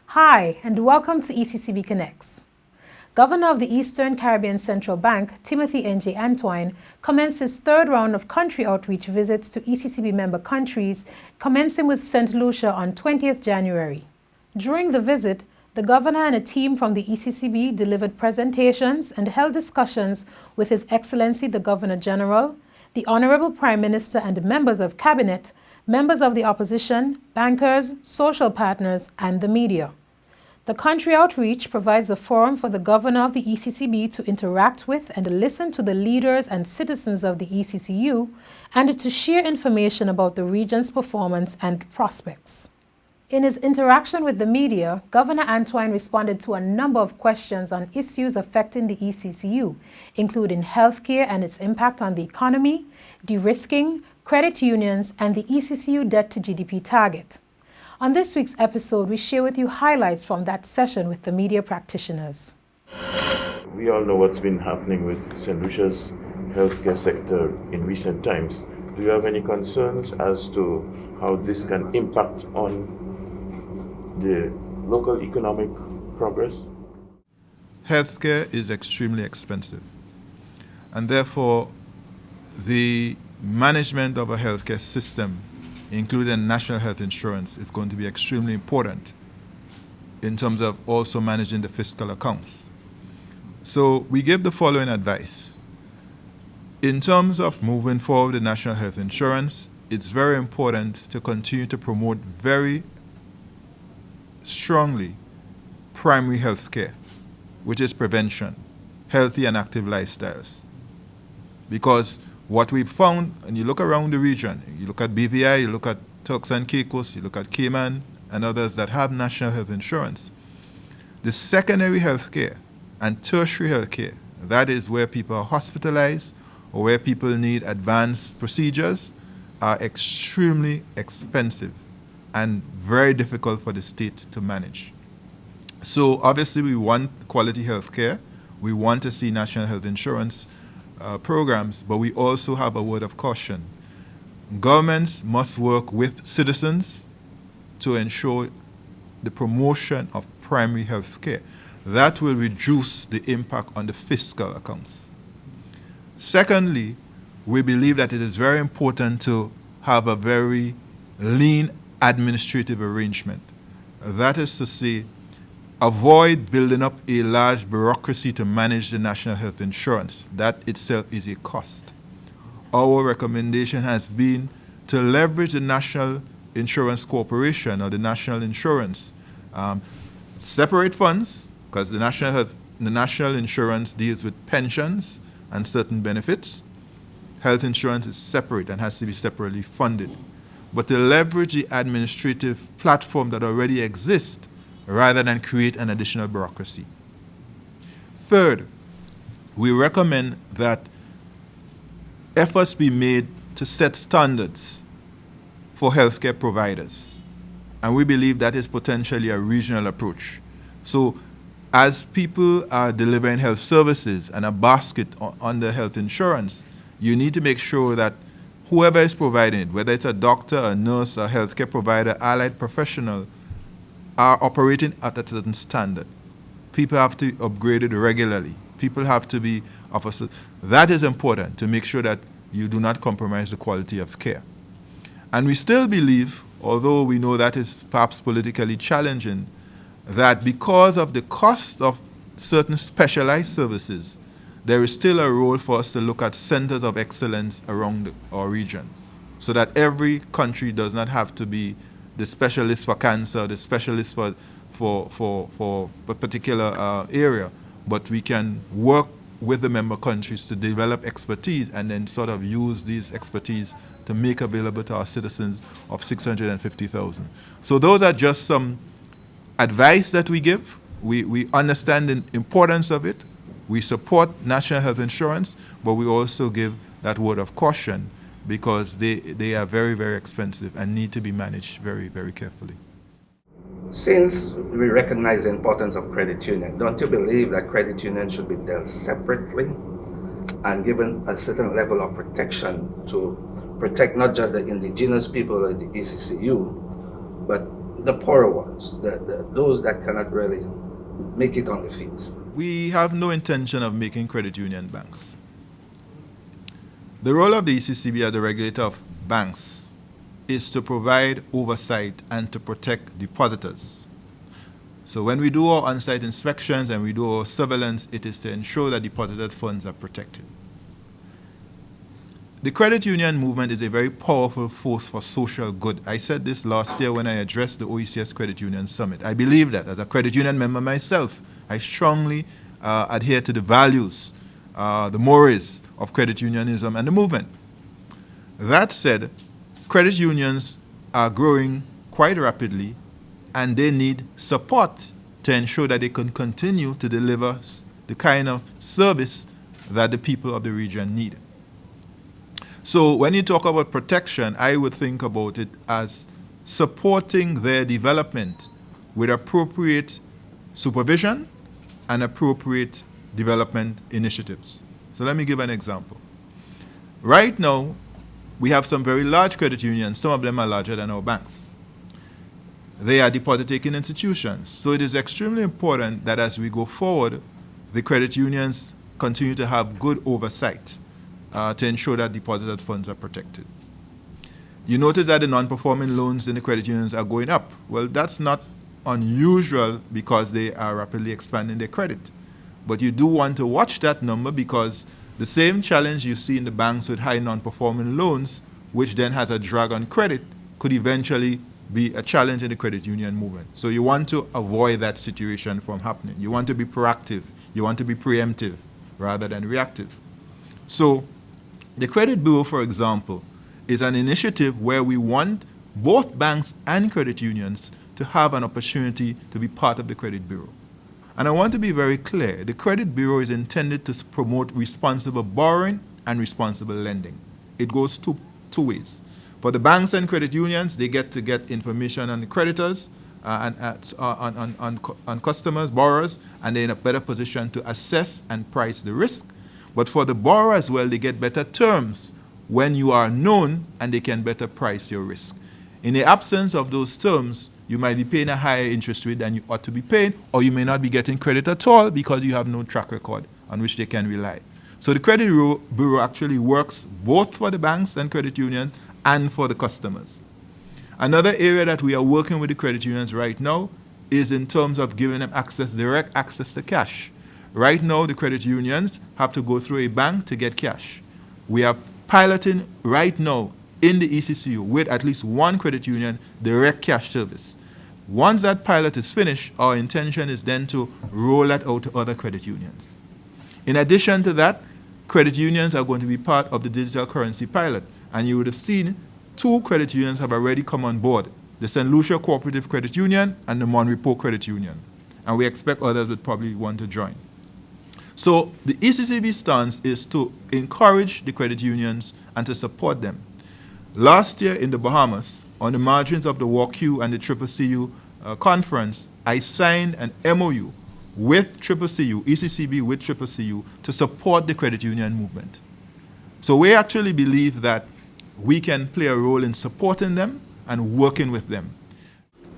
Hi, and welcome to ECCB Connects. Governor of the Eastern Caribbean Central Bank, Timothy N.J. Antoine, commenced his third round of country outreach visits to ECCB member countries, commencing with Saint Lucia on 20th January. During the visit, the governor and a team from the ECCB delivered presentations and held discussions with His Excellency the Governor General, the Honorable Prime Minister and members of Cabinet, members of the opposition, bankers, social partners, and the media. The country outreach provides a forum for the governor of the ECCB to interact with and listen to the leaders and citizens of the ECCU and to share information about the region's performance and prospects. In his interaction with the media, Governor Antoine responded to a number of questions on issues affecting the ECCU, including healthcare and its impact on the economy, de-risking, credit unions, and the ECCU debt-to-GDP target. On this week's episode, we share with you highlights from that session with the media practitioners. We all know what's been happening with Saint Lucia's healthcare sector in recent times. Do you have any concerns as to how this can impact on the local economic progress? Healthcare is extremely expensive, and therefore the management of a healthcare system, including national health insurance, is going to be extremely important in terms of also managing the fiscal accounts. So we give the following advice. In terms of moving forward with national health insurance, it's very important to continue to promote very strongly primary health care, which is prevention, healthy and active lifestyles. Because what we've found, and you look around the region, you look at BVI, you look at Turks and Caicos, you look at Cayman and others that have national health insurance, the secondary health care and tertiary health care, that is where people are hospitalized or where people need advanced procedures, are extremely expensive and very difficult for the state to manage. So obviously we want quality health care, we want to see national health insurance programs, but we also have a word of caution. Governments must work with citizens to ensure the promotion of primary health care. That will reduce the impact on the fiscal accounts. Secondly, we believe that it is very important to have a very lean administrative arrangement. That is to say, avoid building up a large bureaucracy to manage the national health insurance. That itself is a cost. Our recommendation has been to leverage the National Insurance Corporation or the National Insurance. Separate funds, because the national insurance deals with pensions and certain benefits. Health insurance is separate and has to be separately funded. But to leverage the administrative platform that already exists rather than create an additional bureaucracy. Third, we recommend that efforts be made to set standards for healthcare providers. And we believe that is potentially a regional approach. So as people are delivering health services and a basket under health insurance, you need to make sure that whoever is providing it, whether it's a doctor, a nurse, a healthcare provider, allied professional, are operating at a certain standard. People have to be upgraded regularly. People have to be officers. That is important to make sure that you do not compromise the quality of care. And we still believe, although we know that is perhaps politically challenging, that because of the cost of certain specialized services, there is still a role for us to look at centers of excellence around our region, so that every country does not have to be the specialist for cancer, the specialist for a particular area, but we can work with the member countries to develop expertise and then sort of use these expertise to make available to our citizens of 650,000. So those are just some advice that we give. We understand the importance of it. We support national health insurance, but we also give that word of caution because they are very, very expensive and need to be managed very, very carefully. Since we recognize the importance of credit union, don't you believe that credit union should be dealt separately and given a certain level of protection to protect not just the indigenous people of the ECCU, but the poorer ones, those that cannot really make it on the feet? We have no intention of making credit union banks. The role of the ECCB as the regulator of banks is to provide oversight and to protect depositors. So when we do our on-site inspections and we do our surveillance, it is to ensure that deposited funds are protected. The credit union movement is a very powerful force for social good. I said this last year when I addressed the OECS Credit Union Summit. I believe that as a credit union member myself, I strongly adhere to the values, the mores of credit unionism and the movement. That said, credit unions are growing quite rapidly and they need support to ensure that they can continue to deliver the kind of service that the people of the region need. So when you talk about protection, I would think about it as supporting their development with appropriate supervision and appropriate development initiatives. So let me give an example. Right now, we have some very large credit unions. Some of them are larger than our banks. They are deposit-taking institutions. So it is extremely important that as we go forward, the credit unions continue to have good oversight to ensure that deposited funds are protected. You notice that the non-performing loans in the credit unions are going up. Well, that's not unusual because they are rapidly expanding their credit. But you do want to watch that number because the same challenge you see in the banks with high non-performing loans, which then has a drag on credit, could eventually be a challenge in the credit union movement. So you want to avoid that situation from happening. You want to be proactive. You want to be preemptive rather than reactive. So the Credit Bureau, for example, is an initiative where we want both banks and credit unions to have an opportunity to be part of the Credit Bureau. And I want to be very clear, the Credit Bureau is intended to promote responsible borrowing and responsible lending. It goes two ways. For the banks and credit unions, they get to get information on the creditors, on customers, borrowers, and they're in a better position to assess and price the risk. But for the borrower as well, they get better terms when you are known and they can better price your risk. In the absence of those terms, you might be paying a higher interest rate than you ought to be paying, or you may not be getting credit at all because you have no track record on which they can rely. So the Credit Bureau actually works both for the banks and credit unions and for the customers. Another area that we are working with the credit unions right now is in terms of giving them direct access to cash. Right now, the credit unions have to go through a bank to get cash. We are piloting right now in the ECCU with at least one credit union direct cash service. Once that pilot is finished, our intention is then to roll that out to other credit unions. In addition to that, credit unions are going to be part of the digital currency pilot. And you would have seen 2 credit unions have already come on board, the Saint Lucia Cooperative Credit Union and the Monrepo Credit Union. And we expect others would probably want to join. So the ECCB stance is to encourage the credit unions and to support them. Last year in the Bahamas, on the margins of the WACU and the ECCU conference, I signed an MOU with ECCU, ECCB with ECCU, to support the credit union movement. So we actually believe that we can play a role in supporting them and working with them.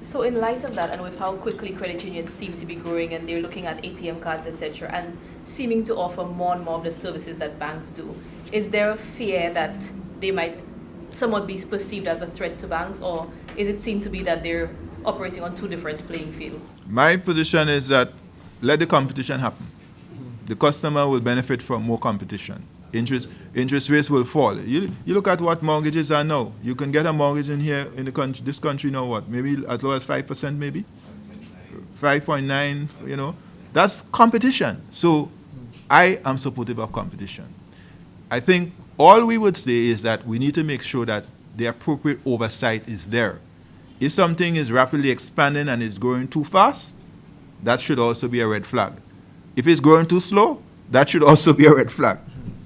So in light of that, and with how quickly credit unions seem to be growing and they're looking at ATM cards, etc., and seeming to offer more and more of the services that banks do, is there a fear that they might somewhat be perceived as a threat to banks, or is it seen to be that they're operating on 2 different playing fields? My position is that let the competition happen. The customer will benefit from more competition. Interest rates will fall. You look at what mortgages are now. You can get a mortgage in here in the country, this country now what? Maybe as low as 5%, maybe 5.9. You know, that's competition. So I am supportive of competition. I think all we would say is that we need to make sure that the appropriate oversight is there. If something is rapidly expanding and is growing too fast, that should also be a red flag. If it's growing too slow, that should also be a red flag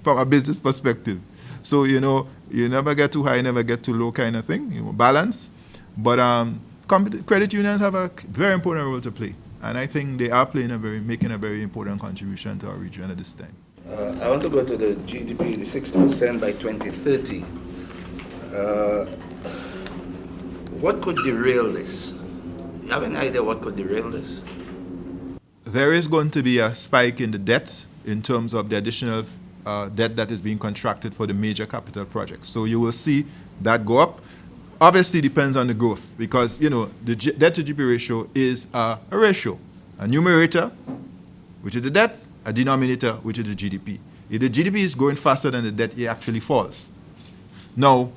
from a business perspective. So, you know, you never get too high, never get too low kind of thing, you know, balance. But credit unions have a very important role to play. And I think they are making a very important contribution to our region at this time. I want to go to the GDP, the 60% by 2030. What could derail this? You have any idea what could derail this? There is going to be a spike in the debt in terms of the additional debt that is being contracted for the major capital projects. So you will see that go up. Obviously, depends on the growth because, you know, the debt to GDP ratio is a ratio, a numerator, which is the debt, a denominator, which is the GDP. If the GDP is growing faster than the debt, it actually falls. Now,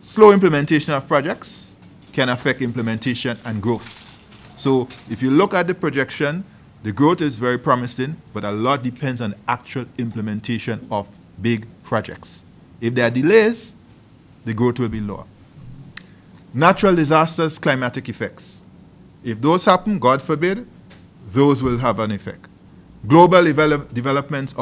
slow implementation of projects can affect implementation and growth. So if you look at the projection, the growth is very promising, but a lot depends on actual implementation of big projects. If there are delays, the growth will be lower. Natural disasters, climatic effects. If those happen, God forbid, those will have an effect. Global developments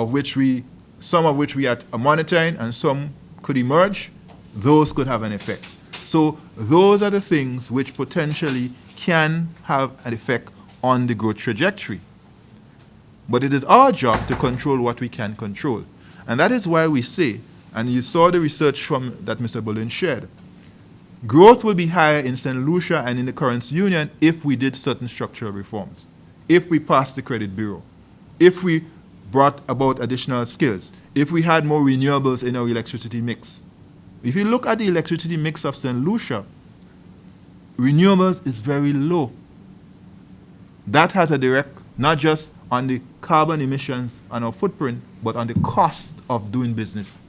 some of which we are monitoring and some could emerge, those could have an effect. So those are the things which potentially can have an effect on the growth trajectory. But it is our job to control what we can control. And that is why we say, and you saw the research that Mr. Bullen shared, growth will be higher in Saint Lucia and in the current union if we did certain structural reforms, if we passed the credit bureau, if we brought about additional skills, if we had more renewables in our electricity mix. If you look at the electricity mix of Saint Lucia, renewables is very low. That has a direct, not just on the carbon emissions and our footprint, but on the cost of doing business,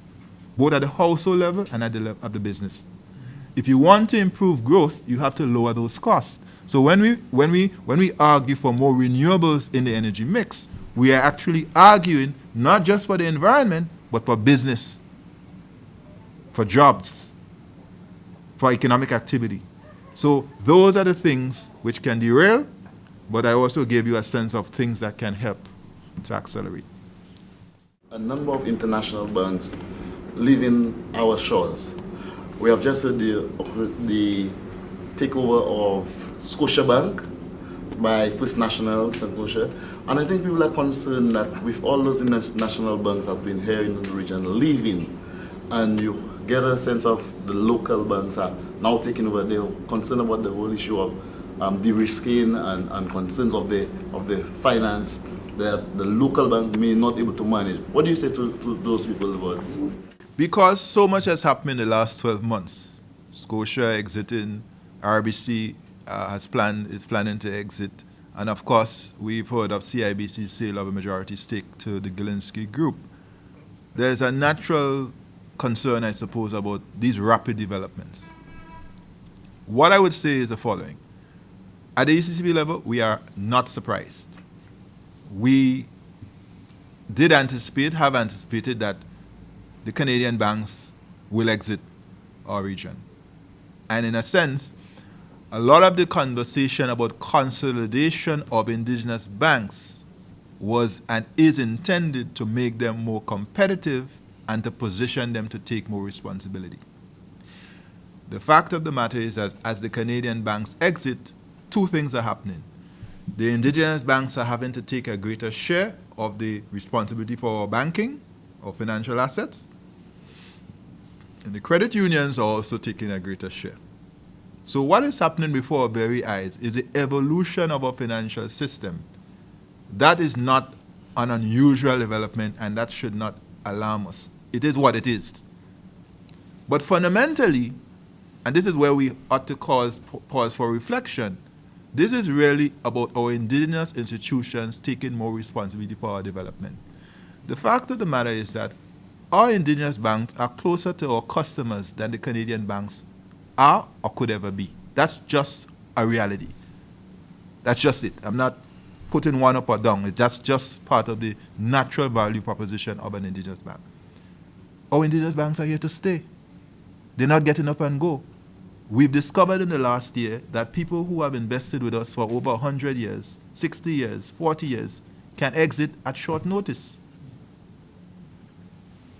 both at the household level and at the level of the business. If you want to improve growth, you have to lower those costs. So when we argue for more renewables in the energy mix, we are actually arguing not just for the environment, but for business, for jobs, for economic activity. So those are the things which can derail, but I also gave you a sense of things that can help to accelerate. A number of international banks leaving our shores. We have just heard the takeover of Scotiabank by First National Saint Lucia. And I think people are concerned that with all those international banks that have been here in the region leaving, and you get a sense of the local banks are now taking over, they're concerned about the whole issue of de-risking and concerns of the finance that the local bank may not be able to manage. What do you say to those people about this? Because so much has happened in the last 12 months. Scotia exiting, RBC is planning to exit, and of course we've heard of CIBC's sale of a majority stake to the Gilinski Group. There's a natural concern, I suppose, about these rapid developments. What I would say is the following. At the ECCB level, we are not surprised. We have anticipated that the Canadian banks will exit our region. And in a sense, a lot of the conversation about consolidation of indigenous banks was and is intended to make them more competitive and to position them to take more responsibility. The fact of the matter is that as the Canadian banks exit, two things are happening. The indigenous banks are having to take a greater share of the responsibility for our banking or financial assets, and the credit unions are also taking a greater share. So what is happening before our very eyes is the evolution of our financial system. That is not an unusual development, and that should not alarm us. It is what it is. But fundamentally, and this is where we ought to pause for reflection, this is really about our indigenous institutions taking more responsibility for our development. The fact of the matter is that our indigenous banks are closer to our customers than the Canadian banks are or could ever be. That's just a reality. That's just it. I'm not putting one up or down. That's just part of the natural value proposition of an indigenous bank. Our indigenous banks are here to stay. They're not getting up and go. We've discovered in the last year that people who have invested with us for over 100 years, 60 years, 40 years, can exit at short notice.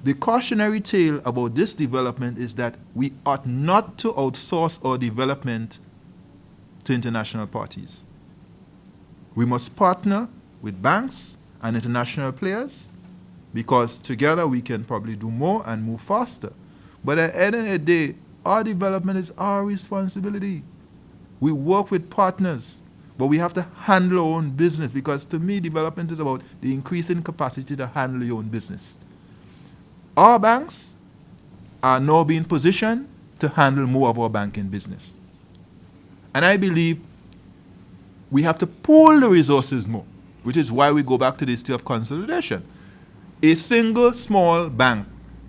The cautionary tale about this development is that we ought not to outsource our development to international parties. We must partner with banks and international players, because together we can probably do more and move faster. But at the end of the day, our development is our responsibility. We work with partners, but we have to handle our own business, because to me, development is about the increasing capacity to handle your own business. Our banks are now being positioned to handle more of our banking business. And I believe we have to pool the resources more, which is why we go back to the issue of consolidation. A single small bank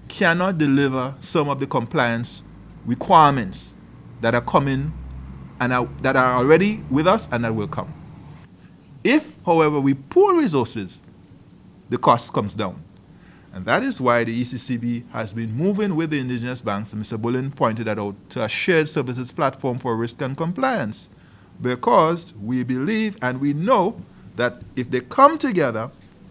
cannot deliver some of the compliance requirements that are coming and that are already with us and that will come. If, however, we pool resources, the cost comes down. And that is why the ECCB has been moving with the indigenous banks, and Mr. Bullen pointed that out, to a shared services platform for risk and compliance. Because we believe and we know that if they come together,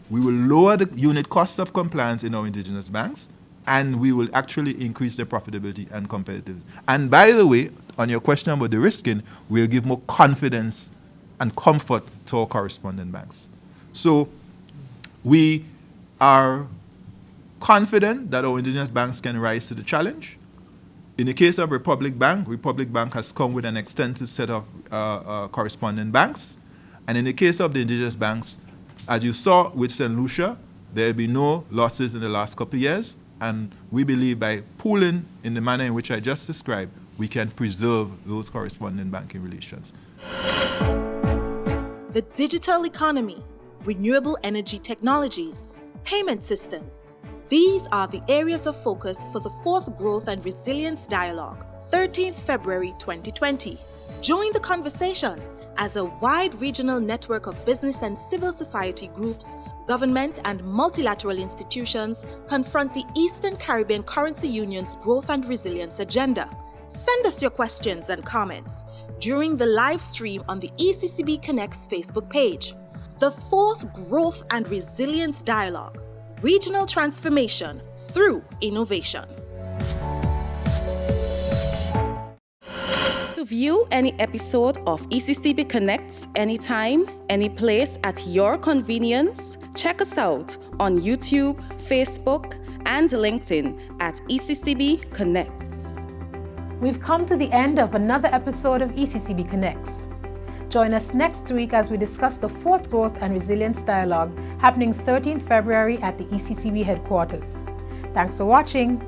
we will lower the unit cost of compliance in our indigenous banks, and we will actually increase their profitability and competitiveness. And by the way, on your question about the risking, we'll give more confidence and comfort to our correspondent banks. So we are confident that our indigenous banks can rise to the challenge. In the case of Republic Bank has come with an extensive set of correspondent banks. And in the case of the indigenous banks, as you saw with Saint Lucia, there will be no losses in the last couple of years. And we believe by pooling in the manner in which I just described, we can preserve those correspondent banking relations. The digital economy, renewable energy technologies, payment systems. These are the areas of focus for the 4th Growth and Resilience Dialogue, 13th February 2020. Join the conversation as a wide regional network of business and civil society groups, government and multilateral institutions confront the Eastern Caribbean Currency Union's growth and resilience agenda. Send us your questions and comments during the live stream on the ECCB Connects Facebook page. The 4th Growth and Resilience Dialogue, regional transformation through innovation. To view any episode of ECCB Connects anytime, any place at your convenience, check us out on YouTube, Facebook, and LinkedIn at ECCB Connects. We've come to the end of another episode of ECCB Connects. Join us next week as we discuss the 4th Growth and Resilience Dialogue happening 13th February at the ECCB headquarters. Thanks for watching.